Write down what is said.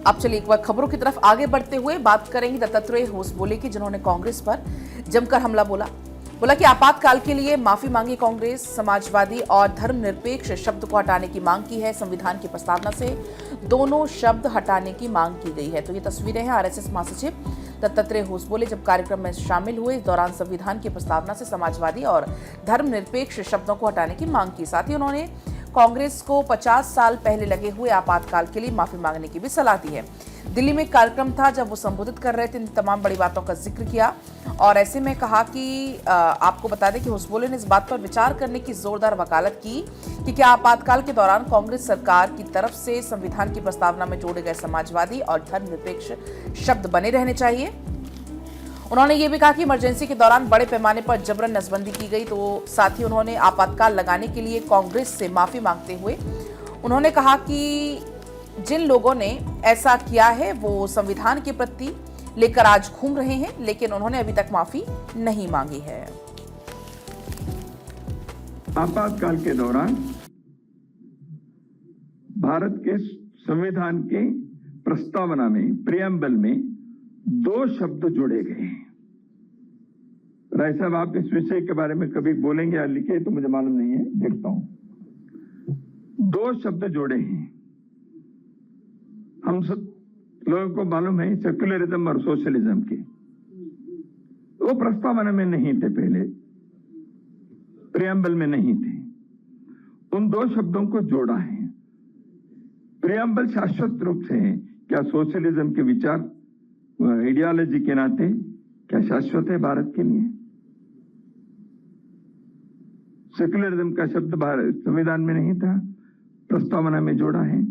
अब चलिए एक बार खबरों की तरफ आगे बढ़ते हुए बात करेंगे दत्तात्रेय होसबोले की, जिन्होंने कांग्रेस पर जमकर हमला बोला कि आपातकाल के लिए माफी मांगी कांग्रेस, समाजवादी और धर्मनिरपेक्ष शब्द को हटाने की मांग की है। संविधान की प्रस्तावना से दोनों शब्द हटाने की मांग की गई है। तो ये तस्वीरें हैं आरएसएस महासचिव दत्तात्रेय होसबोले जब कार्यक्रम में शामिल हुए। इस दौरान संविधान की प्रस्तावना से समाजवादी और धर्मनिरपेक्ष शब्दों को हटाने की मांग की। साथ ही उन्होंने कांग्रेस को 50 साल पहले लगे हुए आपातकाल के लिए माफी मांगने की भी सलाह दी है। दिल्ली में एक कार्यक्रम था, जब वो संबोधित कर रहे थे, इन तमाम बड़ी बातों का जिक्र किया और ऐसे में कहा कि आपको बता दें कि होसबोले ने इस बात पर विचार करने की जोरदार वकालत की कि क्या आपातकाल के दौरान कांग्रेस सरकार की तरफ से संविधान की प्रस्तावना में जोड़े गए समाजवादी और धर्मनिरपेक्ष शब्द बने रहने चाहिए। उन्होंने ये भी कहा कि इमरजेंसी के दौरान बड़े पैमाने पर जबरन नसबंदी की गई। तो साथ ही उन्होंने आपातकाल लगाने के लिए कांग्रेस से माफी मांगते हुए उन्होंने कहा कि जिन लोगों ने ऐसा किया है वो संविधान के प्रति लेकर आज घूम रहे हैं, लेकिन उन्होंने अभी तक माफी नहीं मांगी है। आपातकाल के दौरान भारत के संविधान के प्रस्तावना में, प्रियम्बल में 2 शब्द जोड़े गए हैं। राय साहब, आप इस विषय के बारे में कभी बोलेंगे या लिखे तो मुझे मालूम नहीं है, देखता हूं। 2 शब्द जोड़े हैं। हम सब लोगों को मालूम है सेक्युलरिज्म और सोशलिज्म के, वो प्रस्तावना में नहीं थे, पहले प्रियम्बल में नहीं थे। उन 2 शब्दों को जोड़ा है। प्रियम्बल शाश्वत रूप से है। क्या सोशलिज्म के विचार आइडियोलॉजी के नाते क्या शाश्वत है भारत के लिए? सेक्युलरिज्म का शब्द संविधान में नहीं था, प्रस्तावना में जोड़ा है।